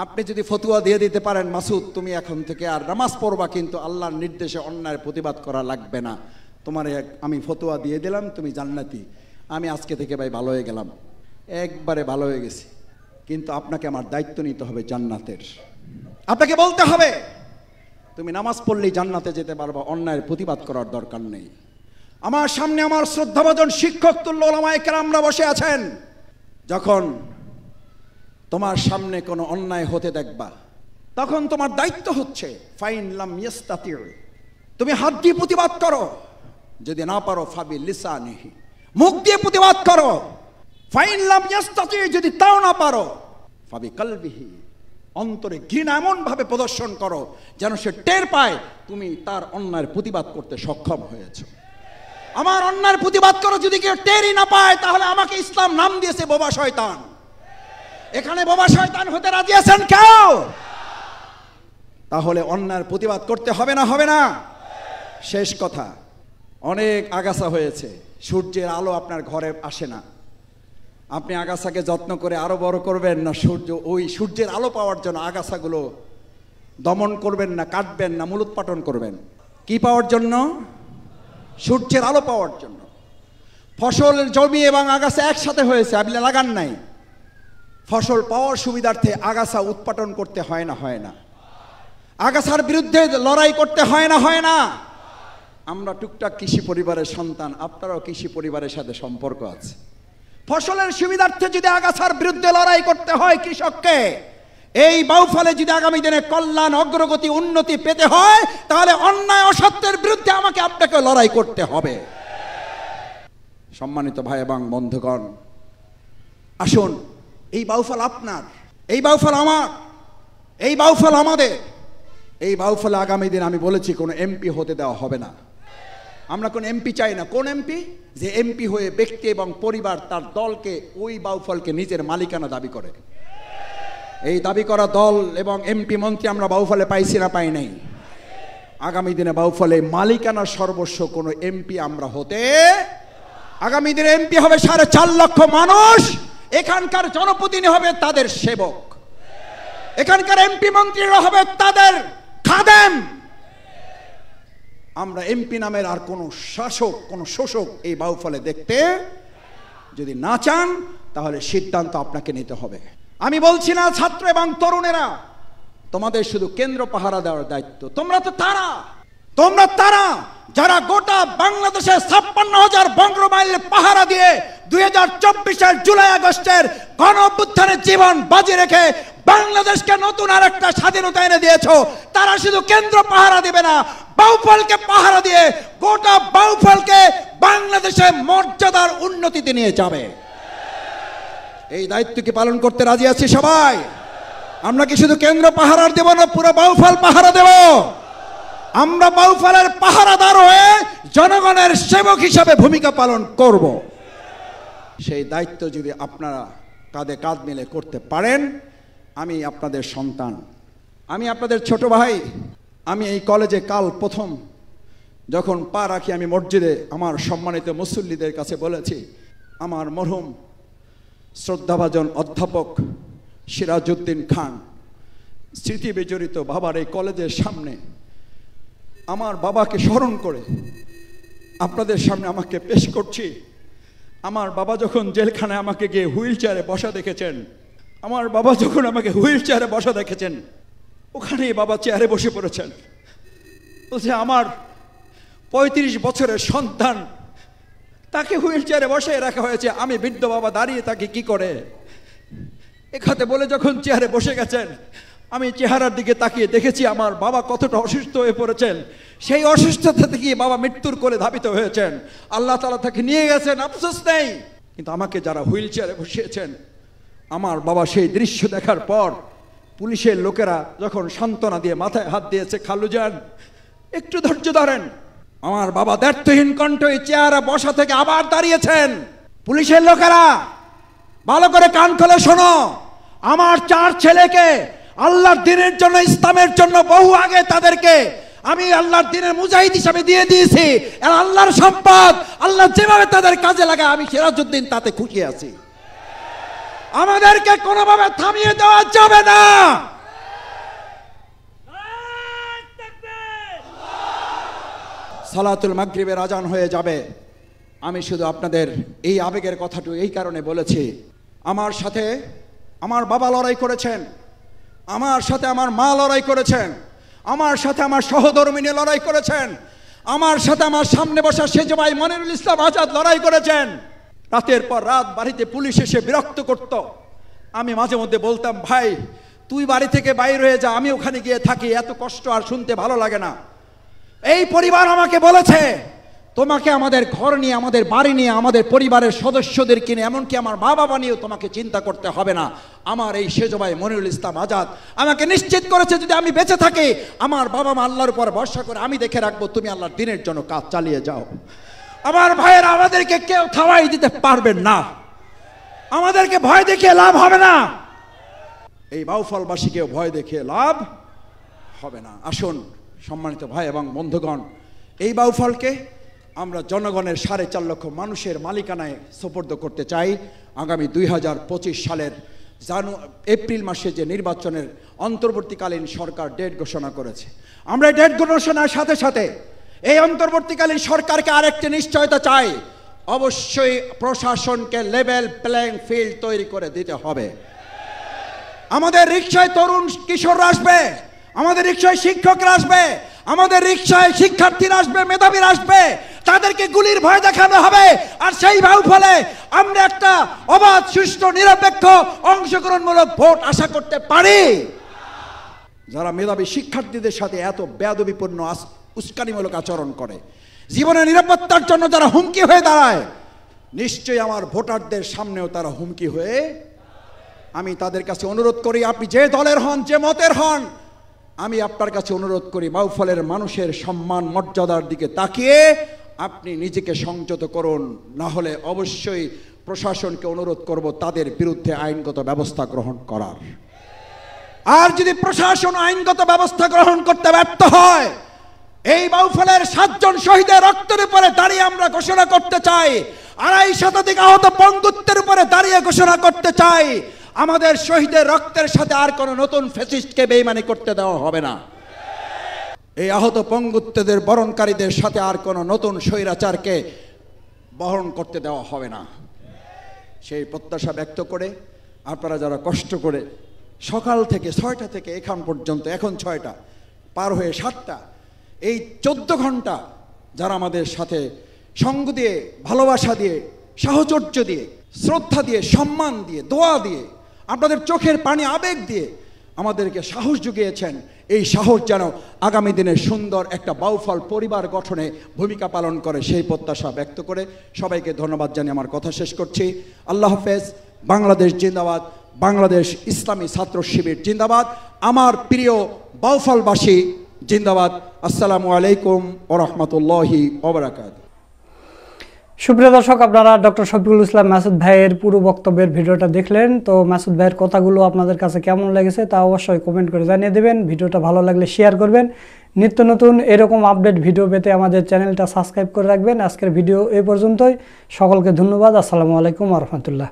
আপনি যদি ফতুয়া দিয়ে দিতে পারেন, মাসুদ তুমি এখন থেকে আর নামাজ পড়বা, কিন্তু আল্লাহর নির্দেশে অন্যায়ের প্রতিবাদ করা লাগবে না, তোমার আমি ফতুয়া দিয়ে দিলাম, তুমি জান্নাতি, আমি আজকে থেকে ভাই ভালো হয়ে গেলাম, একবারে ভালো হয়ে গেছি। কিন্তু আপনাকে আমার দায়িত্ব নিতে হবে জান্নাতের। আপনাকে বলতে হবে তুমি নামাজ পড়লেই জান্নাতে যেতে পারবা, অন্যায়ের প্রতিবাদ করার দরকার নেই। আমার সামনে আমার শ্রদ্ধাভাজন শিক্ষক তুল্য ওলামায়ে কেরামরা বসে আছেন। যখন তোমার সামনে কোনো অন্যায় হতে দেখবা, তখন তোমার দায়িত্ব হচ্ছে ফাইন লাম ইয়াস্তাতিউ, তুমি হাত দিয়ে প্রতিবাদ করো, যদি না পারো ফাবি লিসানিহি, মুখ দিয়ে প্রতিবাদ করো। ফাইন লাম ইয়াস্তাতিউ, যদি তাও না পারো ফাবি কলবিহি, অন্তরে ঘৃণা এমন ভাবে প্রদর্শন করো যেন সে টের পায় তুমি তার অন্যায়ের প্রতিবাদ করতে সক্ষম হয়েছ। আমার অন্যায়ের প্রতিবাদ করো যদি কেউ টেরই না পায়, তাহলে আমাকে ইসলাম নাম দিয়েছে বোবা শয়তান। এখানে বোবা শয়তান হতে রাজি আছেন কেউ? তাহলে অন্যায়ের প্রতিবাদ করতে হবে না, হবে না? শেষ কথা, অনেক আগাছা হয়েছে, সূর্যের আলো আপনার ঘরে আসে না, আপনি আগাছাকে যত্ন করে আরো বড় করবেন না, ওই সূর্যের আলো পাওয়ার জন্য আগাছাগুলো দমন করবেন না, কাটবেন না, মূলোৎপাটন করবেন। কি পাওয়ার জন্য? সূর্যের আলো পাওয়ার জন্য। ফসল জমি এবং আগাছা একসাথে হয়েছে, আপনি লাগান নাই, ফসল পাওয়ার সুবিধার্থে আগাছা উৎপাটন করতে হয় না, হয় না? আগাছার বিরুদ্ধে লড়াই করতে হয় না, হয় না? আমরা টুকটাক কৃষি পরিবারের সন্তান, আপনারাও কৃষি পরিবারের সাথে সম্পর্ক আছে। ফসলের সুবিধার্থে যদি আগাছার বিরুদ্ধে লড়াই করতে হয় কৃষককে, এই বাউফলে যদি আগামী দিনে কল্যাণ, অগ্রগতি, উন্নতি পেতে হয়, তাহলে অন্যায় অসত্যের বিরুদ্ধে আমাকে আপনাকে লড়াই করতে হবে। সম্মানিত ভাই এবং বন্ধুগণ, আসুন, এই বাউফল আপনার, এই বাউফল আমার, এই বাউফল আমাদের। এই বাউফলে আগামী দিন আমি বলেছি কোনো এমপি হতে দেওয়া হবে না। আমরা কোন এমপি চাই না। কোন এমপি? যে এমপি হয়ে ব্যক্তি এবং পরিবার তার দলকে, ওই বাউফলকে নিজের মালিকানা দাবি করে। এই দাবি করা দল এবং এমপি মন্ত্রী আমরা বাউফলে পাইছি না, পাই নাই? আগামী দিনে বাউফলে মালিকানা সর্বস্ব কোনো এমপি আমরা হতে, আগামী দিনে এমপি হবে 4.5 লক্ষ মানুষ, এখানকার জনপ্রতিনিধি হবে তাদের সেবক, এখানকার এমপি মন্ত্রীরা হবে তাদের খাদেম। আমরা এমপি নামের আর কোন শাসক, কোন শোষক এই বাউফলে দেখতে যদি না চান, তাহলে সিদ্ধান্ত আপনাকে নিতে হবে। আমি বলছি না ছাত্র এবং তরুণেরা তোমাদের শুধু কেন্দ্র পাহারা দেওয়ার দায়িত্ব, তোমরা তারা যারা গোটা বাংলাদেশের 56,000 বর্গ মাইল পাহারা দিয়ে 2024-এর জুলাই আগস্টের গণ অভ্যুত্থানের জীবন বাজি রেখে বাংলাদেশকে নতুন আর একটা স্বাধীনতা এনে দিয়েছো। তারা শুধু কেন্দ্র পাহারা দিবে না, বাউফলকে পাহারা দিয়ে গোটা বাউফলকে বাংলাদেশের মর্যাদার উন্নতিতে নিয়ে যাবে। এই দায়িত্ব কি পালন করতে রাজি আছি সবাই? আমরা কি শুধু কেন্দ্র পাহারা দেব না, পুরো বাউফল পাহারা দেব? আমরা বাউফলের পাহারাদার হয়ে জনগণের সেবক হিসাবে ভূমিকা পালন করব। সেই দায়িত্ব যদি আপনারা কাঁধে কাঁধ মিলে করতে পারেন, আমি আপনাদের সন্তান, আমি আপনাদের ছোট ভাই। আমি এই কলেজে কাল প্রথম যখন পা রাখি, আমি মসজিদে আমার সম্মানিত মুসল্লিদের কাছে বলেছি, আমার মরহুম শ্রদ্ধাভাজন অধ্যাপক সিরাজউদ্দিন খান স্মৃতি বিজড়িত বাবার এই কলেজের সামনে আমার বাবাকে স্মরণ করে আপনাদের সামনে আমাকে পেশ করছি। আমার বাবা যখন জেলখানায় আমাকে গিয়ে হুইল চেয়ারে বসা দেখেছেন, আমার বাবা যখন আমাকে হুইল চেয়ারে বসা দেখেছেন, ওখানেই বাবা চেয়ারে বসে পড়েছেন। বলছে আমার 35 বছরের সন্তান, তাকে হুইল চেয়ারে বসে রাখা হয়েছে, আমি বৃদ্ধ বাবা দাঁড়িয়ে তাকে কি করে এখানে বলে যখন চেয়ারে বসে গেছেন, আমি চেহারার দিকে তাকিয়ে দেখেছি আমার বাবা কতটা অসুস্থ হয়ে পড়েছেন। সেই অসুস্থতা থেকে বাবা মৃত্যুর কোলে ধাবিত হয়েছেন, আল্লাহ তাআলা তাকে নিয়ে গেছেন, আফসোস নেই। কিন্তু আমাকে যারা হুইল চেয়ারে বসিয়েছেন, আমার বাবা সেই দৃশ্য দেখার পর পুলিশের লোকেরা যখন সান্ত্বনা দিয়ে মাথায় হাত দিয়েছে, খালুজান একটু ধৈর্য ধরেন, আমার বাবা দ্ব্যর্থহীন কণ্ঠে চেয়ারে বসা থেকে আবার দাঁড়িয়েছেন। পুলিশের লোকেরা ভালো করে কান খুলে শোনো, আমার 4 ছেলেকে আল্লাহর দ্বীনের জন্য, ইসলামের জন্য বহু আগে তাদেরকে আমি আল্লাহর দ্বীনের মুজাহিদ হিসাবে দিয়ে দিয়েছি। আল্লাহর সম্পদ আল্লাহ যেভাবে তাদের কাজে লাগায়, আমি সিরাজউদ্দিন তাতে খুশি আছি। আমাদেরকে কোনোভাবে থামিয়ে দেওয়া যাবে না। সালাতুল মাগরিবের আজান হয়ে যাবে। আমি শুধু আপনাদের এই আবেগের কথাটু এই কারণে বলেছি, আমার সাথে আমার বাবা লড়াই করেছেন, আমার সাথে আমার মা লড়াই করেছেন, আমার সাথে আমার সহধর্মিনী লড়াই করেছেন, আমার সাথে আমার সামনে বসা সেজ ভাই মনিরুল ইসলাম আজাদ লড়াই করেছেন। রাতের পর রাত বাড়িতে পুলিশ এসে বিরক্ত করত। আমি মাঝে মধ্যে বলতাম, ভাই তুই বাড়ি থেকে বাইর হয়ে যা, আমি ওখানে গিয়ে থাকি, এত কষ্ট আর শুনতে ভালো লাগে না। এই পরিবার আমাকে বলেছে, তোমাকে আমাদের ঘর নিয়ে, আমাদের বাড়ি নিয়ে, আমাদের পরিবারের সদস্যদের কিনে, এমনকি আমার মা বাবা নিয়েও তোমাকে চিন্তা করতে হবে না। আমার এই সেজ ভাই মনিরুল ইসলাম আজাদ আমাকে নিশ্চিত করেছে, যদি আমি বেঁচে থাকি, আমার বাবা মা আল্লাহর উপর ভরসা করে আমি দেখে রাখবো, তুমি আল্লাহর দ্বীনের জন্য কাজ চালিয়ে যাও। আমার ভাইয়েরা, আমাদেরকে কেউ থামাই দিতে পারবেন না, আমাদেরকে ভয় দেখিয়ে লাভ হবে না, এই বাউফলবাসীকেও ভয় দেখিয়ে লাভ হবে না। আসুন সম্মানিত ভাই এবং বন্ধুগণ, এই বাউফলকে আমরা জনগণের 4.5 লক্ষ মানুষের মালিকানায় সোপর্দ করতে চাই। আগামী 2025 সালের এপ্রিল মাসে যে নির্বাচনের অন্তর্বর্তীকালীন সরকার ডেট ঘোষণা করেছে, আমরা এই ডেট ঘোষণার সাথে সাথে এই অন্তর্বর্তীকালীন সরকারকে আরেকটি নিশ্চয়তা চাই, অবশ্যই প্রশাসনকে লেভেল প্লেইং ফিল্ড তৈরি করে দিতে হবে। আমাদের রিকশায় তরুণ কিশোররা আসবে, আমাদের রিকশায় শিক্ষকরা আসবে, আমাদের রিকশায় শিক্ষার্থীরা আসবে, মেধাবীরা আসবে, তাদেরকে গুলির ভয় দেখানো হবে। আর সেই বাউফলে আমরা একটা অবাধ, সুষ্ঠু, নিরপেক্ষ, অংশগ্রহণমূলক ভোট আশা করতে পারি। যারা মেধাবী শিক্ষার্থীদের সাথে এত বেয়াদবিপূর্ণ উস্কানিমূলক আচরণ করে, জীবনের নিরাপত্তার জন্য যারা হুমকি হয়ে দাঁড়ায়, নিশ্চয়ই আমার ভোটারদের সামনেও তারা হুমকি হয়ে। আমি তাদের কাছে অনুরোধ করি, আপনি যে দলের হন, যে মতের হন, আমি আপনার কাছে অনুরোধ করি, বাউফলের মানুষের সম্মান মর্যাদার দিকে তাকিয়ে আপনি নিজেকে সংযত করুন। না হলে অবশ্যই প্রশাসনকে অনুরোধ করব তাদের বিরুদ্ধে আইনগত ব্যবস্থা গ্রহণ করার। আর যদি প্রশাসন আইনগত ব্যবস্থা গ্রহণ করতে ব্যর্থ হয়, এই বাউফলের 7 জন শহীদের রক্তের উপরে দাঁড়িয়ে আমরা ঘোষণা করতে চাই, 2.5 শতাধিক আহত পঙ্গুত্বের উপরে দাঁড়িয়ে ঘোষণা করতে চাই, আমাদের শহীদের রক্তের সাথে আর কোনো নতুন ফ্যাসিস্টকে বেইমানি করতে দেওয়া হবে না। এই আহত পঙ্গুত্বদের বরণকারীদের সাথে আর কোনো নতুন স্বৈরাচারকে বহন করতে দেওয়া হবে না। সেই প্রত্যাশা ব্যক্ত করে আপনারা যারা কষ্ট করে সকাল থেকে 6টা থেকে এখন পর্যন্ত, এখন 6টা পার হয়ে 7টা, এই 14 ঘন্টা যারা আমাদের সাথে সঙ্গ দিয়ে, ভালোবাসা দিয়ে, সাহচর্য দিয়ে, শ্রদ্ধা দিয়ে, সম্মান দিয়ে, দোয়া দিয়ে, আপনাদের চোখের পানি, আবেগ দিয়ে আমাদেরকে সাহস জুগিয়েছেন, এই সাহস যেন আগামী দিনে সুন্দর একটা বাউফল পরিবার গঠনে ভূমিকা পালন করে, সেই প্রত্যাশা ব্যক্ত করে সবাইকে ধন্যবাদ জানিয়ে আমার কথা শেষ করছি। আল্লাহ হাফেজ। বাংলাদেশ জিন্দাবাদ। বাংলাদেশ ইসলামী ছাত্র শিবির জিন্দাবাদ। আমার প্রিয় বাউফলবাসী জিন্দাবাদ। আসসালামু আলাইকুম ওয়া রাহমাতুল্লাহি ওয়া বারাকাতুহু। সুপ্রিয় দর্শক, আপনারা ডক্টর শফিকুল ইসলাম মাসুদ ভাইয়ের পুরো বক্তব্যের ভিডিওটা দেখলেন। তো মাসুদ ভাইয়ের কথাগুলো আপনাদের কাছে কেমন লেগেছে তা অবশ্যই কমেন্ট করে জানিয়ে দেবেন। ভিডিওটা ভালো লাগলে শেয়ার করবেন। নিত্য নতুন এরকম আপডেট ভিডিও পেতে আমাদের চ্যানেলটা সাবস্ক্রাইব করে রাখবেন। আজকের ভিডিও এই পর্যন্তই। সকলকে ধন্যবাদ। আসসালামু আলাইকুম ওয়া রাহমাতুল্লাহ।